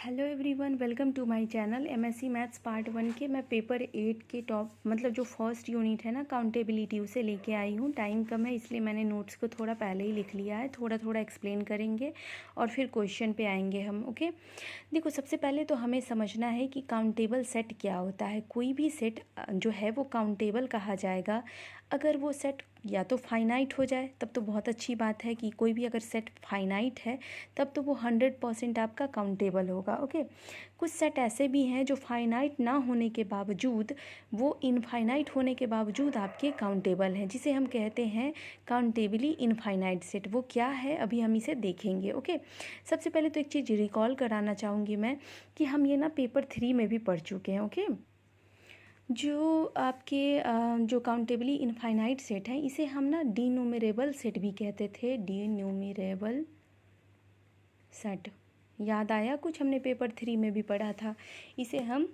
Hello everyone, welcome to my channel MSc maths part 1 के मैं paper 8 के top मतलब जो फर्स्ट यूनिट है ना काउंटेबिलिटी उसे लेके आई हूँ। टाइम कम है इसलिए मैंने नोट्स को थोड़ा पहले ही लिख लिया है। थोड़ा थोड़ा एक्सप्लेन करेंगे और फिर क्वेश्चन पे आएंगे हम। ओके, देखो सबसे पहले तो हमें समझना है कि काउंटेबल सेट क्या होता है। कोई भी सेट जो है वो काउंटेबल कहा जाएगा अगर वो सेट या तो फाइनाइट हो जाए, तब तो बहुत अच्छी बात है कि कोई भी अगर सेट फाइनाइट है तब तो वो 100% आपका काउंटेबल होगा। ओके, कुछ सेट ऐसे भी हैं जो फाइनाइट ना होने के बावजूद वो इनफाइनाइट होने के बावजूद आपके काउंटेबल हैं, जिसे हम कहते हैं काउंटेबली इनफाइनाइट सेट। वो क्या है अभी हम इसे देखेंगे। ओके, सबसे पहले तो एक चीज़ रिकॉल कराना चाहूँगी मैं कि हम ये ना पेपर 3 में भी पढ़ चुके हैं। ओके, जो आपके जो काउंटेबली इनफाइनाइट सेट है इसे हम ना डीन्यूमरेबल सेट भी कहते थे। डीन्यूमरेबल सेट याद आया कुछ, हमने पेपर 3 में भी पढ़ा था। इसे हम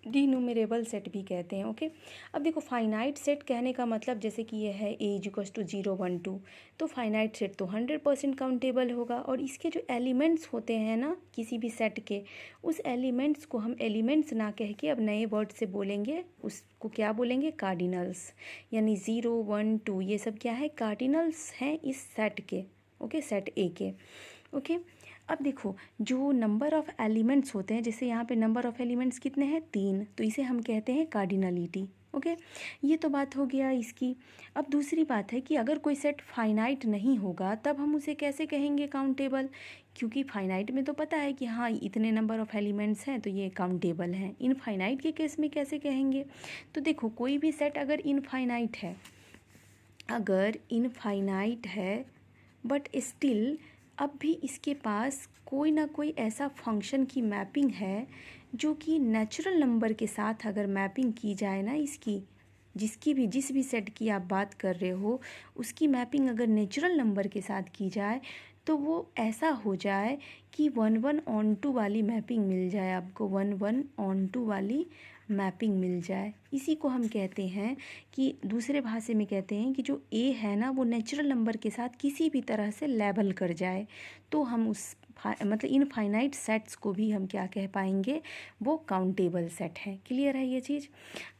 डीन्यूमरेबल सेट भी कहते हैं। ओके, अब देखो फाइनाइट सेट कहने का मतलब जैसे कि ये है ए इक्वल्स टू 0 1 2, तो फाइनाइट सेट तो 100% काउंटेबल होगा। और इसके जो एलिमेंट्स होते हैं ना किसी भी सेट के, उस एलिमेंट्स को हम एलिमेंट्स ना कह के अब नए वर्ड से बोलेंगे, उसको क्या बोलेंगे, कार्डिनल्स। यानी 0 1 2 ये सब क्या है, कार्डिनल्स हैं इस सेट के। ओके, सेट ए के। ओके, अब देखो जो नंबर ऑफ़ एलिमेंट्स होते हैं, जैसे यहाँ पे नंबर ऑफ़ एलिमेंट्स कितने हैं, 3, तो इसे हम कहते हैं कार्डिनलिटी। ओके, ये तो बात हो गया इसकी। अब दूसरी बात है कि अगर कोई सेट फाइनाइट नहीं होगा तब हम उसे कैसे कहेंगे काउंटेबल, क्योंकि फाइनाइट में तो पता है कि हाँ इतने नंबर ऑफ़ एलिमेंट्स हैं तो ये काउंटेबल हैं। इनफाइनाइट के केस में कैसे कहेंगे, तो देखो कोई भी सेट अगर इनफाइनाइट है बट स्टिल अब भी इसके पास कोई ना कोई ऐसा फंक्शन की मैपिंग है जो कि नेचुरल नंबर के साथ अगर मैपिंग की जाए ना इसकी, जिस भी सेट की आप बात कर रहे हो उसकी मैपिंग अगर नेचुरल नंबर के साथ की जाए तो वो ऐसा हो जाए कि 1 1 ऑन 2 वाली मैपिंग मिल जाए आपको, 1 1 ऑन 2 वाली मैपिंग मिल जाए। इसी को हम कहते हैं कि दूसरे भाषा में कहते हैं कि जो ए है ना वो नेचुरल नंबर के साथ किसी भी तरह से लेबल कर जाए, तो हम उस मतलब इनफाइनाइट सेट्स को भी हम क्या कह पाएंगे, वो काउंटेबल सेट है। क्लियर है ये चीज़।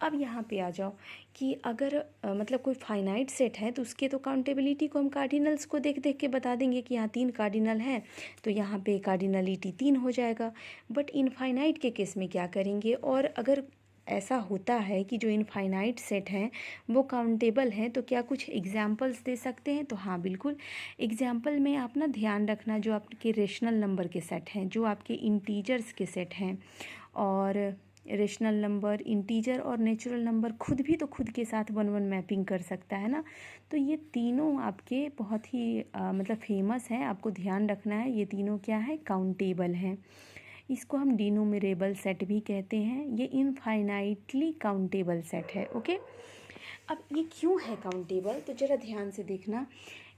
अब यहाँ पे आ जाओ कि अगर मतलब कोई फाइनाइट सेट है तो उसके तो काउंटेबिलिटी को हम कार्डिनल्स को देख देख के बता देंगे कि यहाँ 3 कार्डिनल हैं तो यहाँ पे कार्डिनलिटी 3 हो जाएगा। बट इनफाइनाइट के केस में क्या करेंगे, और अगर ऐसा होता है कि जो इनफाइनाइट सेट हैं वो काउंटेबल हैं तो क्या कुछ एग्जांपल्स दे सकते हैं, तो हाँ बिल्कुल। एग्जांपल में आप ना ध्यान रखना, जो आपके रेशनल नंबर के सेट हैं, जो आपके इंटीजर्स के सेट हैं, और रेशनल नंबर, इंटीजर और नेचुरल नंबर खुद भी तो खुद के साथ 1 1 मैपिंग कर सकता है ना, तो ये तीनों आपके बहुत ही मतलब फेमस हैं, आपको ध्यान रखना है। ये तीनों क्या है, काउंटेबल हैं। इसको हम डिनोमिनेबल सेट भी कहते हैं। ये इनफाइनाइटली काउंटेबल सेट है। ओके, अब ये क्यों है काउंटेबल, तो ज़रा ध्यान से देखना।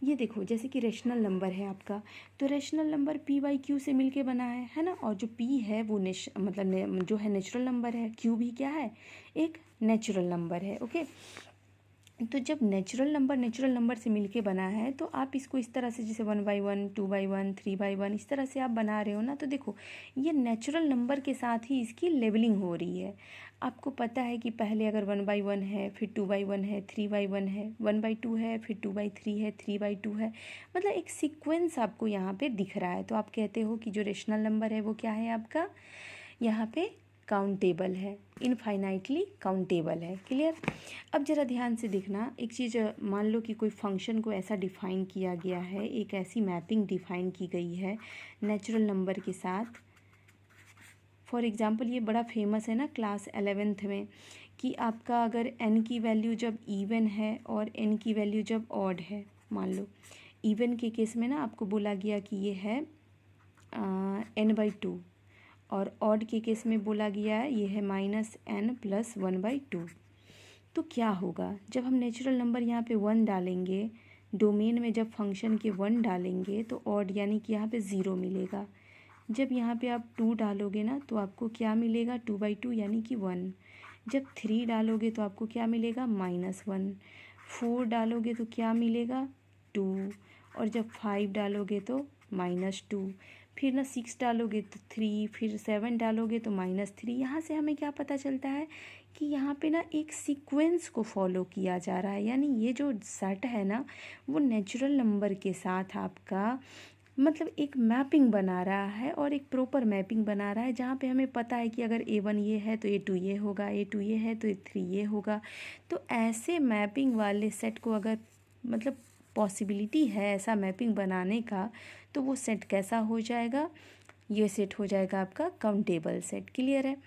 ये देखो जैसे कि रेशनल नंबर है आपका, तो rational number P by Q से मिलके बना है ना, और जो पी है वो जो है नेचुरल नंबर है, क्यू भी क्या है, एक नेचुरल नंबर है। ओके, तो जब नेचुरल नंबर से मिलके बना है तो आप इसको इस तरह से जैसे 1 बाई 1 2 बाई 1 3 बाई 1 इस तरह से आप बना रहे हो ना, तो देखो ये नेचुरल नंबर के साथ ही इसकी लेवलिंग हो रही है। आपको पता है कि पहले अगर 1 बाई 1 है, फिर 2 बाई 1 है, 3 बाई 1 है, 1 बाई 2 है, फिर 2 बाई 3 है, 3 बाई 2 है, मतलब एक सीक्वेंस आपको यहाँ पे दिख रहा है, तो आप कहते हो कि जो रेशनल नंबर है वो क्या है आपका, यहाँ पे काउंटेबल है, इनफाइनाइटली काउंटेबल है। क्लियर। अब ज़रा ध्यान से देखना, एक चीज़ मान लो कि कोई फंक्शन को ऐसा डिफ़ाइन किया गया है, एक ऐसी मैपिंग डिफ़ाइन की गई है नेचुरल नंबर के साथ। फॉर एग्ज़ाम्पल ये बड़ा फेमस है ना क्लास 11th में, कि आपका अगर n की वैल्यू जब इवन है और n की वैल्यू जब ऑड है, मान लो इवन के केस में ना आपको बोला गया कि ये है n/2, और ऑड के केस में बोला गया है ये है -n + 1/2। तो क्या होगा, जब हम नेचुरल नंबर यहाँ पे 1 डालेंगे, डोमेन में जब फंक्शन के 1 डालेंगे तो ऑड यानी कि यहाँ पे 0 मिलेगा। जब यहाँ पे आप 2 डालोगे ना तो आपको क्या मिलेगा, 2/2 यानी कि 1। जब 3 डालोगे तो आपको क्या मिलेगा, -1। 4 डालोगे तो क्या मिलेगा, 2, और जब 5 डालोगे तो -2। फिर ना 6 डालोगे तो 3, फिर 7 डालोगे तो -3। यहाँ से हमें क्या पता चलता है कि यहाँ पे ना एक सीक्वेंस को फॉलो किया जा रहा है, यानी ये जो सेट है ना वो नेचुरल नंबर के साथ आपका मतलब एक मैपिंग बना रहा है, और एक प्रॉपर मैपिंग बना रहा है, जहाँ पे हमें पता है कि अगर A1 ये है तो A2 ये होगा, A2 ये है तो A3 ये होगा। तो ऐसे मैपिंग वाले सेट को अगर मतलब पॉसिबिलिटी है ऐसा मैपिंग बनाने का, तो वो सेट कैसा हो जाएगा, ये सेट हो जाएगा आपका काउंटेबल सेट। क्लियर है?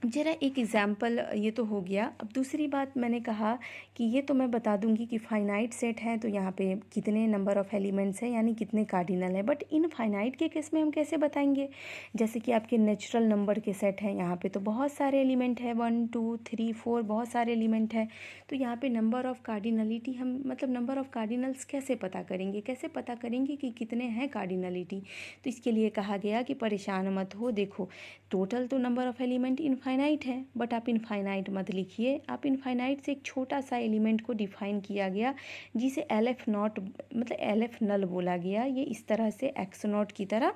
जरा एक एग्जाम्पल, ये तो हो गया। अब दूसरी बात मैंने कहा कि ये तो मैं बता दूंगी कि फाइनाइट सेट है तो यहाँ पे कितने नंबर ऑफ़ एलिमेंट्स हैं, यानी कितने कार्डिनल है। बट इन फाइनाइट के केस में हम कैसे बताएंगे? जैसे कि आपके नेचुरल नंबर के सेट हैं, यहाँ पे तो बहुत सारे एलिमेंट है, 1 2 3 4 बहुत सारे एलिमेंट है। तो यहाँ पे नंबर ऑफ़ कार्डिनलिटी हम मतलब नंबर ऑफ़ कार्डिनल्स कैसे पता करेंगे, कैसे पता करेंगे कि कितने हैं कार्डिनलिटी? तो इसके लिए कहा गया कि परेशान मत हो, देखो टोटल तो नंबर ऑफ़ एलिमेंट इनफाइनाइट है, बट आप इनफाइनाइट मत लिखिए। आप इनफाइनाइट से एक छोटा सा एलिमेंट को डिफाइन किया गया जिसे LF नॉट मतलब LF नल बोला गया। ये इस तरह से X नॉट की तरह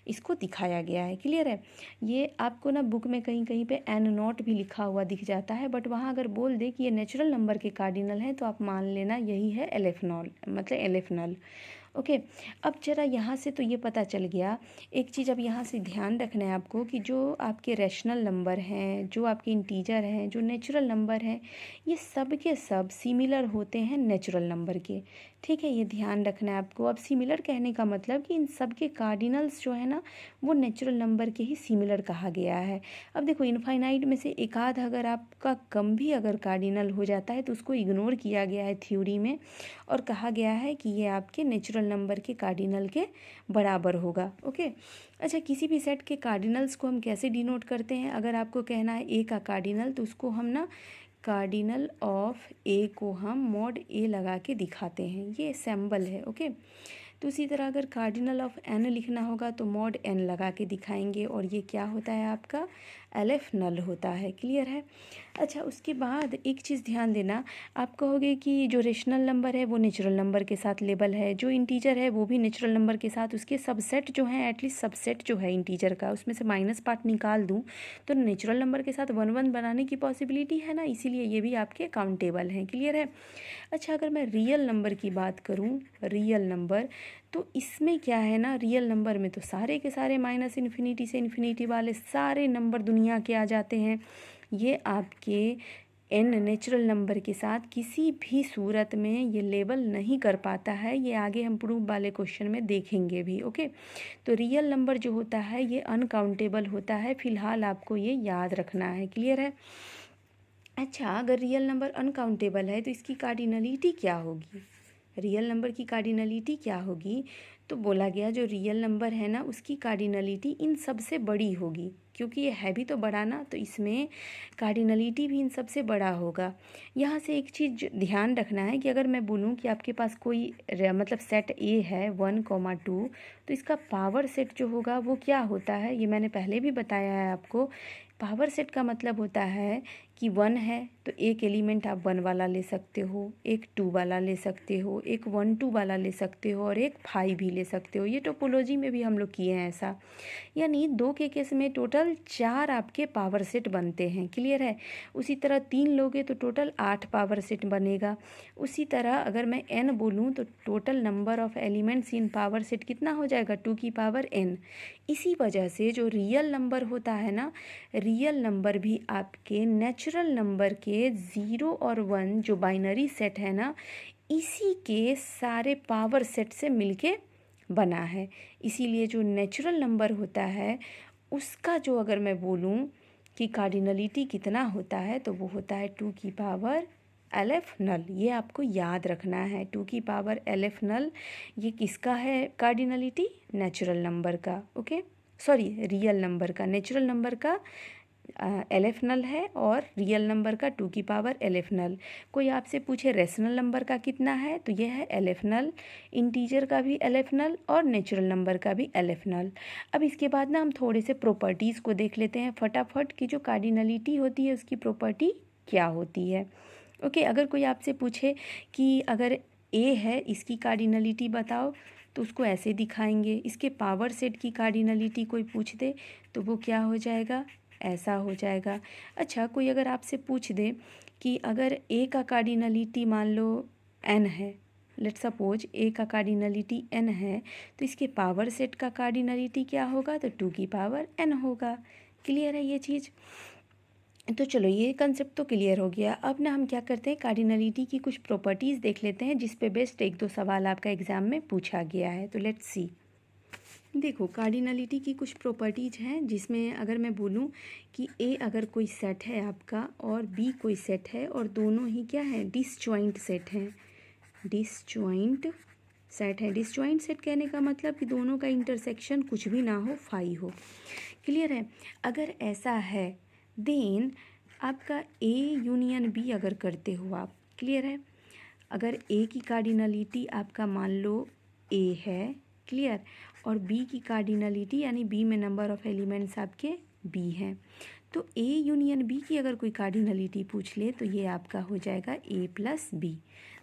इसको दिखाया गया है। क्लियर है? ये आपको ना बुक में कहीं कहीं पे N नॉट भी लिखा हुआ दिख जाता है, बट वहाँ अगर बोल दे कि ये नेचुरल नंबर के कार्डिनल हैं तो आप मान लेना यही है LF नॉल मतलब LF नल। ओके, अब जरा यहाँ से तो ये पता चल गया। एक चीज़ अब यहाँ से ध्यान रखना है आपको कि जो आपके रैशनल नंबर हैं, जो आपके इंटीजर हैं, जो नेचुरल नंबर हैं, ये सब के सब सिमिलर होते हैं नेचुरल नंबर के। ठीक है, ये ध्यान रखना है आपको। अब सिमिलर कहने का मतलब कि इन सब के कार्डिनल्स जो है ना वो नेचुरल नंबर के ही सिमिलर कहा गया है। अब देखो इनफाइनाइट में से एक आध अगर आपका कम भी अगर कार्डिनल हो जाता है तो उसको इग्नोर किया गया है थ्योरी में, और कहा गया है कि ये आपके नेचुरल नंबर के कार्डिनल के बराबर होगा। ओके, अच्छा, किसी भी सेट के कार्डिनल्स को हम कैसे डिनोट करते हैं? अगर आपको कहना है ए का कार्डिनल तो उसको हम ना कार्डिनल ऑफ ए को हम मॉड ए लगा के दिखाते हैं, ये सिंबल है। ओके, तो उसी तरह अगर कार्डिनल ऑफ एन लिखना होगा तो मॉड एन लगा के दिखाएंगे, और ये क्या होता है आपका LF नल होता है। क्लियर है? अच्छा, उसके बाद एक चीज़ ध्यान देना, आप कहोगे कि जो रेशनल नंबर है वो नेचुरल नंबर के साथ लेबल है, जो इंटीजर है वो भी नेचुरल नंबर के साथ, उसके सबसेट जो हैं एटलीस्ट सबसेट जो है इंटीजर का उसमें से माइनस पार्ट निकाल दूं तो नेचुरल नंबर के साथ 1 1 बनाने की पॉसिबिलिटी है ना, इसीलिए ये भी आपके काउंटेबल हैं। क्लियर है? अच्छा, अगर मैं रियल नंबर की बात करूं, रियल नंबर, तो इसमें क्या है ना, रियल नंबर में तो सारे के सारे माइनस इन्फिनिटी से इन्फिनिटी वाले सारे नंबर दुनिया के आ जाते हैं। ये आपके n नेचुरल नंबर के साथ किसी भी सूरत में ये लेबल नहीं कर पाता है, ये आगे हम प्रूफ वाले क्वेश्चन में देखेंगे भी। ओके, तो रियल नंबर जो होता है ये अनकाउंटेबल होता है, फिलहाल आपको ये याद रखना है। क्लियर है? अच्छा, अगर रियल नंबर अनकाउंटेबल है तो इसकी कार्डिनलिटी क्या होगी? रियल नंबर की कार्डिनलिटी क्या होगी? तो बोला गया जो रियल नंबर है ना उसकी कार्डिनलिटी इन सब से बड़ी होगी, क्योंकि ये है भी तो बड़ा ना, तो इसमें कार्डिनलिटी भी इन सब से बड़ा होगा। यहाँ से एक चीज़ ध्यान रखना है कि अगर मैं बोलूँ कि आपके पास कोई मतलब सेट A है 1, 2, तो इसका पावर सेट जो होगा वो क्या होता है, ये मैंने पहले भी बताया है आपको। पावर सेट का मतलब होता है कि 1 है तो एक एलिमेंट आप 1 वाला ले सकते हो, एक 2 वाला ले सकते हो, एक 1 2 वाला ले सकते हो, और एक 5 भी ले सकते हो। ये टोपोलॉजी में भी हम लोग किए हैं ऐसा, यानी 2 के केस में टोटल 4 आपके पावर सेट बनते हैं। क्लियर है? उसी तरह 3 लोगे तो टोटल 8 पावर सेट बनेगा। उसी तरह अगर मैं n बोलूँ तो total number of elements in power set कितना हो जाएगा, 2 की पावर n। इसी वजह से जो रियल नंबर होता है ना, रियल नंबर भी आपके नेचुरल नंबर के 0 और 1 जो बाइनरी सेट है ना, इसी के सारे पावर सेट से मिलके बना है। इसीलिए जो नेचुरल नंबर होता है उसका जो अगर मैं बोलूं कि कार्डिनलिटी कितना होता है तो वो होता है 2 की पावर LF नल। ये आपको याद रखना है, 2 की पावर LF नल ये किसका है कार्डिनलिटी? नेचुरल नंबर का। ओके, सॉरी, रियल नंबर का। नेचुरल नंबर का LF नल है और रियल नंबर का 2 की पावर LF नल। कोई आपसे पूछे रेशनल नंबर का कितना है तो यह है LF नल, इंटीजर का भी LF नल और नेचुरल नंबर का भी LF नल। अब इसके बाद ना हम थोड़े से प्रॉपर्टीज़ को देख लेते हैं फटाफट कि जो कार्डिनलिटी होती है उसकी प्रॉपर्टी क्या होती है। ओके, अगर कोई आपसे पूछे कि अगर A है इसकी कार्डिनलिटी बताओ, तो उसको ऐसे दिखाएंगे। इसके पावर सेट की कार्डिनलिटी कोई पूछ दे तो वो क्या हो जाएगा, ऐसा हो जाएगा। अच्छा, कोई अगर आपसे पूछ दे कि अगर ए का कार्डिनलिटी मान लो n है, लेट सपोज ए का कार्डिनलिटी n है, तो इसके पावर सेट का कार्डिनलिटी क्या होगा, तो 2 की पावर n होगा। क्लियर है ये चीज़? तो चलो ये कंसेप्ट तो क्लियर हो गया। अब ना हम क्या करते हैं, कार्डिनलिटी की कुछ प्रॉपर्टीज़ देख लेते हैं जिस पे बेस्ड 1-2 सवाल आपका एग्ज़ाम में पूछा गया है। तो लेट्स सी। देखो, कार्डिनलिटी की कुछ प्रॉपर्टीज़ हैं जिसमें अगर मैं बोलूँ कि ए अगर कोई सेट है आपका और बी कोई सेट है और दोनों ही क्या है, डिसजॉइंट सेट हैं। डिसजॉइंट सेट है। डिसजॉइंट सेट कहने का मतलब कि दोनों का इंटरसेक्शन कुछ भी ना हो, फाई हो। क्लियर है? अगर ऐसा है देन आपका ए यूनियन बी अगर करते हो आप, क्लियर है, अगर ए की कार्डिनलिटी आपका मान लो ए है, क्लियर, और बी की कार्डिनलिटी यानी बी में नंबर ऑफ एलिमेंट्स आपके बी हैं, तो ए यूनियन बी की अगर कोई कार्डिनलिटी पूछ ले तो ये आपका हो जाएगा A plus B.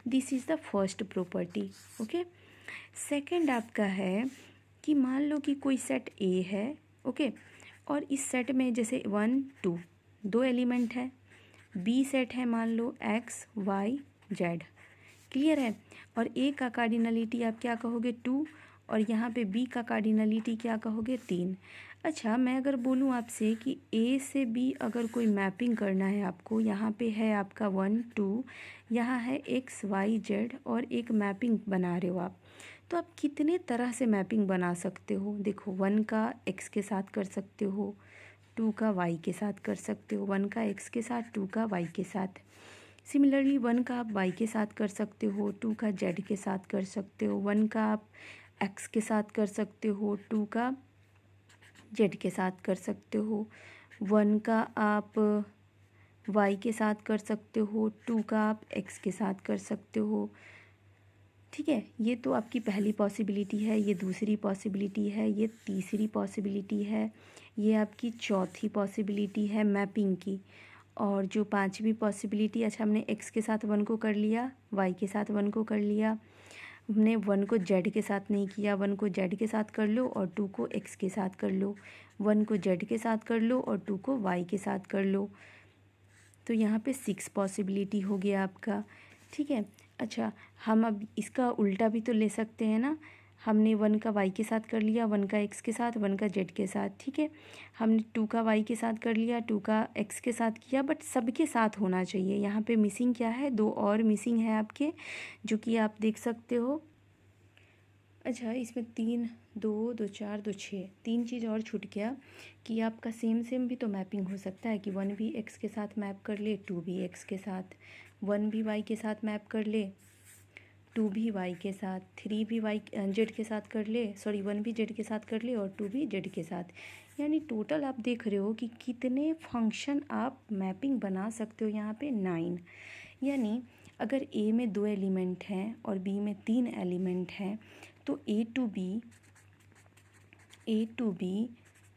This is the first property. Okay, second आपका है कि मान लो कि कोई सेट ए है, ओके, और इस सेट में जैसे 1 2 दो एलिमेंट है, बी सेट है मान लो एक्स वाई जेड, क्लियर है, और ए का कार्डिनलिटी आप क्या कहोगे 2, और यहाँ पे बी का कार्डिनलिटी क्या कहोगे 3। अच्छा, मैं अगर बोलूँ आपसे कि ए से बी अगर कोई मैपिंग करना है आपको, यहाँ पे है आपका 1 2, यहाँ है एक्स वाई जेड और एक मैपिंग बना रहे हो आप, तो आप कितने तरह से मैपिंग बना सकते हो। देखो, 1 का एक्स के साथ कर सकते हो, 2 का वाई के साथ कर सकते हो, 1 का एक्स के साथ, 2 का वाई के साथ। सिमिलरली 1 का आप वाई के साथ कर सकते हो, 2 का जेड के साथ कर सकते हो, 1 का आप एक्स के साथ कर सकते हो, 2 का जेड के साथ कर सकते हो, 1 का आप वाई के साथ कर सकते हो, 2 का आप एक्स के साथ कर सकते हो। ठीक है, ये तो आपकी पहली पॉसिबिलिटी है, ये दूसरी पॉसिबिलिटी है, ये तीसरी पॉसिबिलिटी है, ये आपकी चौथी पॉसिबिलिटी है मैपिंग की। और जो पांचवी पॉसिबिलिटी, अच्छा हमने एक्स के साथ 1 को कर लिया, वाई के साथ 1 को कर लिया, हमने 1 को जेड के साथ नहीं किया, 1 को जेड के साथ कर लो और 2 को एक्स के साथ कर लो, 1 को जेड के साथ कर लो और 2 को वाई के साथ कर लो, तो यहाँ पे 6 पॉसिबिलिटी हो गया आपका। ठीक है, अच्छा हम अब इसका उल्टा भी तो ले सकते हैं ना, हमने 1 का वाई के साथ कर लिया, 1 का एक्स के साथ, 1 का जेड के साथ, ठीक है, हमने 2 का वाई के साथ कर लिया, 2 का एक्स के साथ किया, बट सबके साथ होना चाहिए। यहाँ पे मिसिंग क्या है, 2 और मिसिंग है आपके, जो कि आप देख सकते हो। अच्छा, इसमें 3 2 2 4 2 6 3 चीज़ और छूट गया कि आपका सेम सेम भी तो मैपिंग हो सकता है कि 1 भी एक्स के साथ मैप कर ले, 2 भी एक्स के साथ, 1 भी वाई के साथ मैप कर ले, 2 भी वाई के साथ, 3 भी वाई जेड के साथ कर ले, सॉरी 1 भी जेड के साथ कर ले और 2 भी जेड के साथ। यानी टोटल आप देख रहे हो कि कितने फंक्शन आप मैपिंग बना सकते हो यहाँ पे 9। यानी अगर ए में 2 एलिमेंट हैं और बी में 3 एलिमेंट हैं तो A to B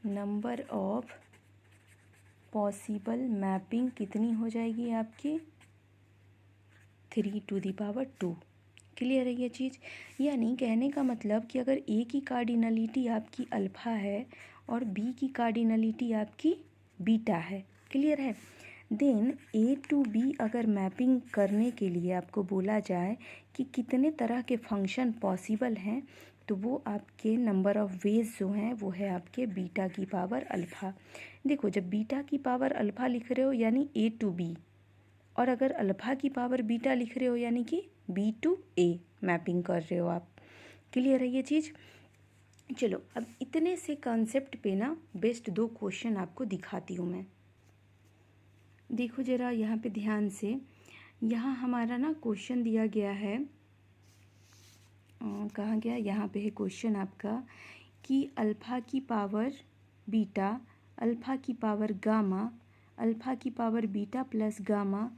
number of possible mapping कितनी हो जाएगी आपकी, 3⁻²। क्लियर है ये चीज़? यानी कहने का मतलब कि अगर ए की कार्डिनलिटी आपकी अल्फ़ा है और बी की कार्डिनलिटी आपकी बीटा है, क्लियर है, देन ए टू बी अगर मैपिंग करने के लिए आपको बोला जाए कि कितने तरह के फंक्शन पॉसिबल हैं, तो वो आपके नंबर ऑफ़ वेज जो हैं वो है आपके बीटा की पावर अल्फ़ा। देखो, जब बीटा की पावर अल्फ़ा लिख रहे हो यानी ए टू बी, और अगर अल्फ़ा की पावर बीटा लिख रहे हो यानी कि बी टू ए मैपिंग कर रहे हो आप। क्लियर है ये चीज़? चलो, अब इतने से कॉन्सेप्ट पे ना बेस्ट 2 क्वेश्चन आपको दिखाती हूँ मैं। देखो ज़रा यहाँ पे ध्यान से, यहाँ हमारा ना क्वेश्चन दिया गया है, कहाँ गया, यहाँ पे है क्वेश्चन आपका कि अल्फ़ा की पावर बीटा, अल्फ़ा की पावर गामा, अल्फ़ा की पावर बीटा प्लस गामा,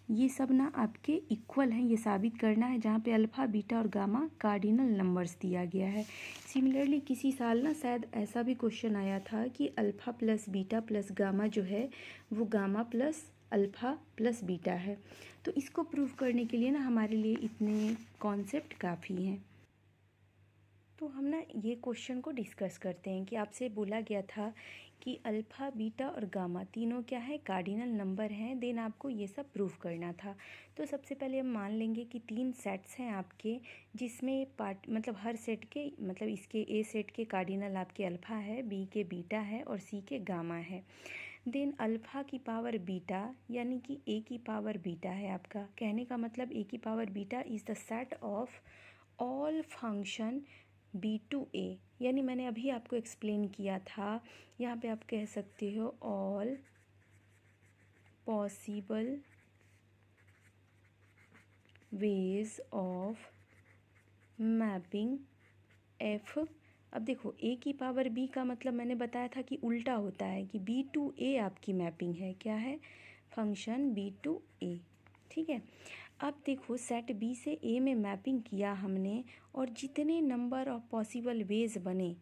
ये सब ना आपके इक्वल हैं, ये साबित करना है, जहाँ पे अल्फ़ा बीटा और गामा कार्डिनल नंबर्स दिया गया है। सिमिलरली किसी साल ना शायद ऐसा भी क्वेश्चन आया था कि alpha plus beta plus gamma जो है वो gamma plus alpha plus beta है। तो इसको प्रूव करने के लिए ना हमारे लिए इतने कॉन्सेप्ट काफ़ी हैं। तो हम ना ये क्वेश्चन को डिस्कस करते हैं कि आपसे बोला गया था कि अल्फ़ा बीटा और गामा तीनों क्या है, कार्डिनल नंबर हैं। देन आपको ये सब प्रूफ करना था। तो सबसे पहले हम मान लेंगे कि 3 सेट्स हैं आपके, जिसमें पार्ट मतलब हर सेट के मतलब इसके ए सेट के कार्डिनल आपके अल्फ़ा है, बी के बीटा है और सी के गामा है। देन अल्फ़ा की पावर बीटा यानी कि ए की पावर बीटा है आपका। कहने का मतलब ए की power beta is the set of all function B to A, यानी मैंने अभी आपको एक्सप्लेन किया था। यहाँ पे आप कह सकते हो all possible ways of mapping F. अब देखो ए की पावर बी का मतलब मैंने बताया था कि उल्टा होता है कि बी टू ए आपकी मैपिंग है, क्या है, फंक्शन बी टू ए। ठीक है, अब देखो सेट बी से ए में मैपिंग किया हमने और जितने नंबर ऑफ पॉसिबल वेज बने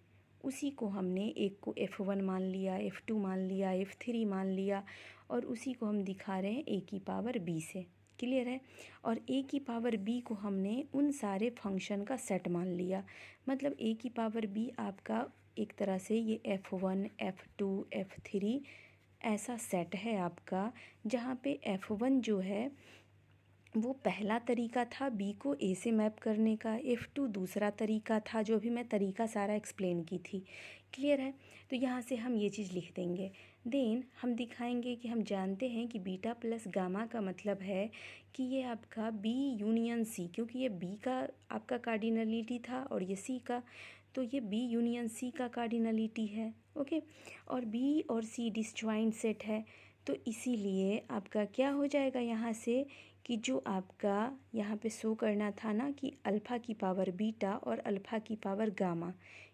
उसी को हमने एक को F1 मान लिया, F2 मान लिया, F3 मान लिया और उसी को हम दिखा रहे हैं ए की पावर बी से। क्लियर है। और ए की पावर बी को हमने उन सारे फंक्शन का सेट मान लिया। मतलब ए की पावर बी आपका एक तरह से ये F1, F2, F3 ऐसा सेट है आपका, जहाँ पे F1 जो है वो पहला तरीका था बी को ए से मैप करने का, F2 दूसरा तरीका था, जो भी मैं तरीका सारा एक्सप्लेन की थी। क्लियर है। तो यहाँ से हम ये चीज़ लिख देंगे। देन हम दिखाएंगे कि हम जानते हैं कि बीटा प्लस गामा का मतलब है कि ये आपका बी यूनियन सी, क्योंकि ये बी का आपका कार्डिनलिटी था और ये सी का, तो ये बी यूनियन सी का कार्डिनलिटी है। ओके, और बी और सी डिसजॉइंट सेट है, तो इसीलिए आपका क्या हो जाएगा यहाँ से कि जो आपका यहाँ पे शो करना था ना कि अल्फ़ा की पावर बीटा और अल्फ़ा की पावर गामा,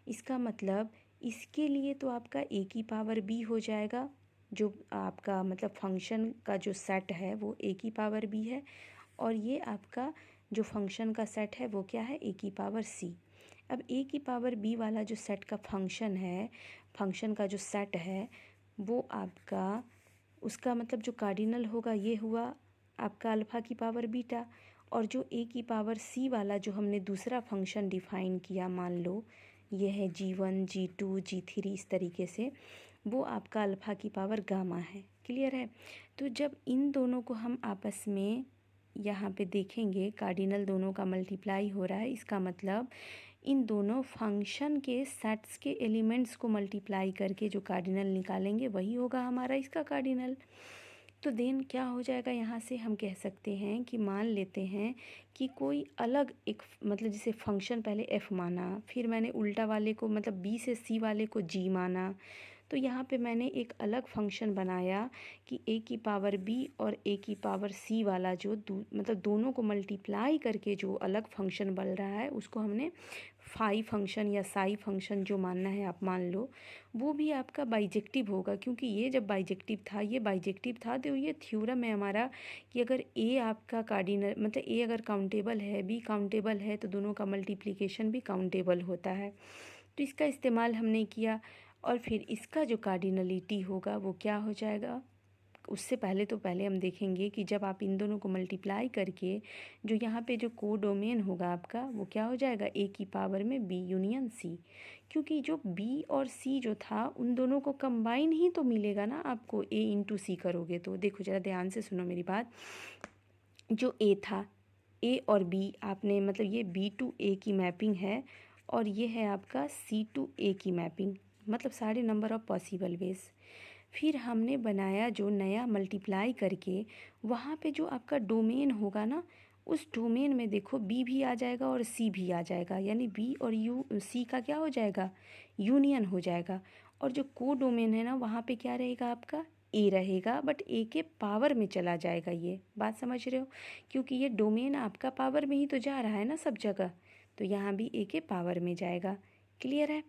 इसका मतलब इसके लिए तो आपका ए की पावर बी हो जाएगा, जो आपका मतलब फंक्शन का जो सेट है वो ए की पावर बी है, और ये आपका जो फंक्शन का सेट है वो क्या है, ए की पावर सी। अब ए की पावर बी वाला जो सेट का फंक्शन है, फंक्शन का जो सेट है वो आपका, उसका मतलब जो कार्डिनल होगा ये हुआ आपका अल्फ़ा की पावर बीटा, और जो ए की पावर सी वाला जो हमने दूसरा फंक्शन डिफ़ाइन किया, मान लो ये है G1, G2, G3 इस तरीके से, वो आपका अल्फ़ा की पावर गामा है। क्लियर है। तो जब इन दोनों को हम आपस में यहाँ पे देखेंगे, कार्डिनल दोनों का मल्टीप्लाई हो रहा है, इसका मतलब इन दोनों फंक्शन के सेट्स के एलिमेंट्स को मल्टीप्लाई करके जो कार्डिनल निकालेंगे वही होगा हमारा इसका कार्डिनल। तो देन क्या हो जाएगा, यहाँ से हम कह सकते हैं कि मान लेते हैं कि कोई अलग एक मतलब जैसे फंक्शन पहले f माना, फिर मैंने उल्टा वाले को मतलब b से c वाले को g माना, तो यहाँ पे मैंने एक अलग फंक्शन बनाया कि a की पावर b और a की पावर c वाला जो मतलब दोनों को मल्टीप्लाई करके जो अलग फंक्शन बन रहा है उसको हमने फाई फंक्शन या साई फंक्शन जो मानना है आप मान लो, वो भी आपका बाइजेक्टिव होगा, क्योंकि ये जब बाइजेक्टिव था, ये बाइजेक्टिव था, तो ये थ्योरम है हमारा कि अगर ए आपका कार्डिनल मतलब ए अगर काउंटेबल है, बी काउंटेबल है, तो दोनों का मल्टीप्लिकेशन भी काउंटेबल होता है। तो इसका इस्तेमाल हमने किया, और फिर इसका जो कार्डिनलिटी होगा वो क्या हो जाएगा। उससे पहले तो पहले हम देखेंगे कि जब आप इन दोनों को मल्टीप्लाई करके जो यहाँ पे जो कोडोमेन होगा आपका वो क्या हो जाएगा, ए की पावर में बी यूनियन सी, क्योंकि जो बी और सी जो था उन दोनों को कंबाइन ही तो मिलेगा ना आपको, ए इंटू सी करोगे तो। देखो ज़रा ध्यान से सुनो मेरी बात, जो ए था, ए और बी आपने मतलब ये बी टू ए की मैपिंग है, और ये है आपका सी टू ए की मैपिंग, मतलब सारे नंबर ऑफ पॉसिबल वेज। फिर हमने बनाया जो नया मल्टीप्लाई करके, वहाँ पे जो आपका डोमेन होगा ना, उस डोमेन में देखो बी भी आ जाएगा और सी भी आ जाएगा, यानी बी और यू सी का क्या हो जाएगा, यूनियन हो जाएगा। और जो को डोमेन है ना, वहाँ पे क्या रहेगा आपका, ए रहेगा, बट ए के पावर में चला जाएगा। ये बात समझ रहे हो, क्योंकि ये डोमेन आपका पावर में ही तो जा रहा है ना सब जगह, तो यहाँ भी ए के पावर में जाएगा। क्लियर है।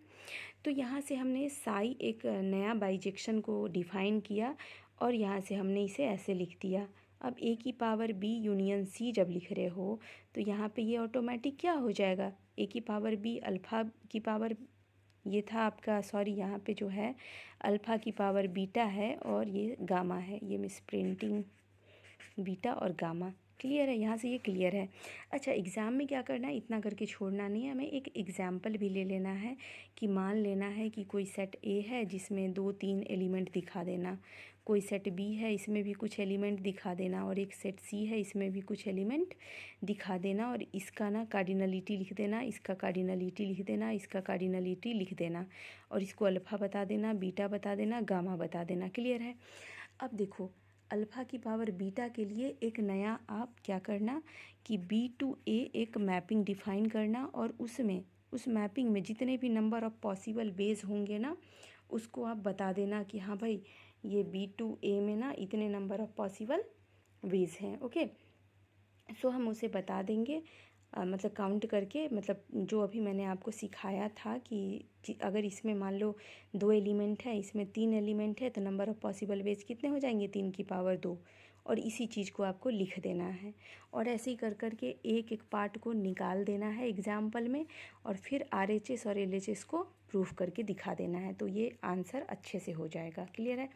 तो यहाँ से हमने साई एक नया बाइजेक्शन को डिफ़ाइन किया, और यहाँ से हमने इसे ऐसे लिख दिया। अब ए की पावर बी यूनियन सी जब लिख रहे हो तो यहाँ पे ये ऑटोमेटिक क्या हो जाएगा, ए की पावर बी अल्फ़ा की पावर, ये था आपका सॉरी यहाँ पे जो है अल्फ़ा की पावर बीटा है और ये गामा है, ये मिस प्रिंटिंग, बीटा और गामा। क्लियर है, यहाँ से ये क्लियर है। अच्छा, एग्ज़ाम में क्या करना है, इतना करके छोड़ना नहीं है, हमें एक एग्ज़ाम्पल भी ले लेना है कि मान लेना है कि कोई सेट ए है जिसमें 2-3 एलिमेंट दिखा देना, कोई सेट बी है इसमें भी कुछ एलिमेंट दिखा देना, और एक सेट सी है इसमें भी कुछ एलिमेंट दिखा देना, और इसका ना कार्डिनलिटी लिख देना, इसका कार्डिनलिटी लिख देना, इसका कार्डिनलिटी लिख देना, और इसको अल्फ़ा बता देना, बीटा बता देना, गामा बता देना। क्लियर है। अब देखो, अल्फ़ा की पावर बीटा के लिए एक नया आप क्या करना कि बी टू ए एक मैपिंग डिफ़ाइन करना, और उसमें उस मैपिंग में जितने भी नंबर ऑफ़ पॉसिबल वेज होंगे ना, उसको आप बता देना कि हाँ भाई ये बी टू ए में ना इतने नंबर ऑफ़ पॉसिबल वेज हैं। ओके, सो हम उसे बता देंगे, मतलब काउंट करके, मतलब जो अभी मैंने आपको सिखाया था कि अगर इसमें मान लो 2 एलिमेंट है, इसमें 3 एलिमेंट है, तो नंबर ऑफ़ पॉसिबल वेज कितने हो जाएंगे, 3 की पावर 2, और इसी चीज़ को आपको लिख देना है, और ऐसे ही कर करके एक एक पार्ट को निकाल देना है एग्जाम्पल में, और फिर RHS और LHS को प्रूफ करके दिखा देना है, तो ये आंसर अच्छे से हो जाएगा। क्लियर है।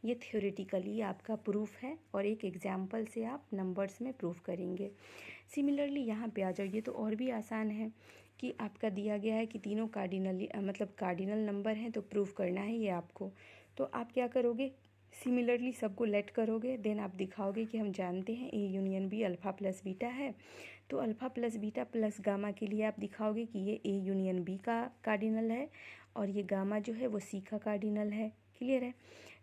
ये थ्योरेटिकली आपका प्रूफ है, और एक एग्जाम्पल से आप नंबर्स में प्रूफ करेंगे। सिमिलरली यहाँ पे आ जाओ, ये तो और भी आसान है कि आपका दिया गया है कि तीनों कार्डिनली मतलब कार्डिनल नंबर हैं, तो प्रूफ करना है ये आपको। तो आप क्या करोगे, सिमिलरली सबको लेट करोगे, देन आप दिखाओगे कि हम जानते हैं A union B alpha plus beta है, तो alpha plus beta plus gamma के लिए आप दिखाओगे कि ये ए यूनियन बी का कार्डिनल है, और ये गामा जो है वो सी का कार्डिनल है। क्लियर है।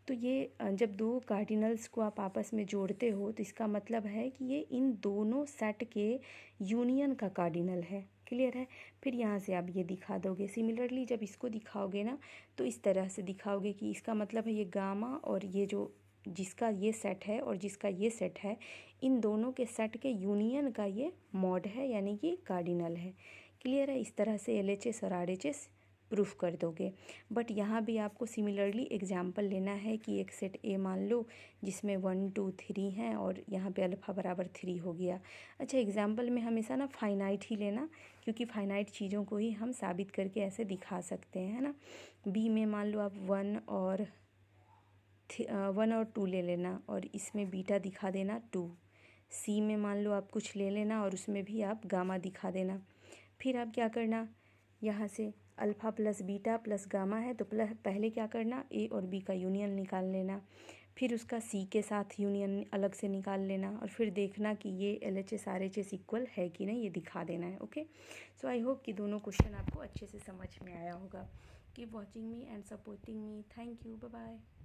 तो ये जब दो कार्डिनल्स को आप आपस में जोड़ते हो, तो इसका मतलब है कि ये इन दोनों सेट के यूनियन का कार्डिनल है। क्लियर है। फिर यहाँ से आप ये दिखा दोगे। सिमिलरली जब इसको दिखाओगे ना, तो इस तरह से दिखाओगे कि इसका मतलब है ये गामा, और ये जो जिसका ये सेट है और जिसका ये सेट है, इन दोनों के सेट के यूनियन का ये मॉड है, यानी कि कार्डिनल है। क्लियर है। इस तरह से LHS और RHS प्रूफ कर दोगे। बट यहाँ भी आपको सिमिलरली एग्जाम्पल लेना है कि एक सेट ए मान लो जिसमें 1 2 3 हैं, और यहाँ पे अल्फ़ा बराबर 3 हो गया। अच्छा, एग्जाम्पल में हमेशा ना फाइनाइट ही लेना, क्योंकि फाइनाइट चीज़ों को ही हम साबित करके ऐसे दिखा सकते हैं, है ना। बी में मान लो आप 1 और 2 ले लेना, और इसमें बीटा दिखा देना 2। सी में मान लो आप कुछ ले लेना, और उसमें भी आप गामा दिखा देना। फिर आप क्या करना, यहाँ से alpha plus beta plus gamma है, तो पहले क्या करना, ए और बी का यूनियन निकाल लेना, फिर उसका सी के साथ यूनियन अलग से निकाल लेना, और फिर देखना कि ये LHS RHS इक्वल है कि नहीं, ये दिखा देना है। ओके, सो आई होप कि दोनों क्वेश्चन आपको अच्छे से समझ में आया होगा। Keep watching me and supporting me. Thank you. Bye bye.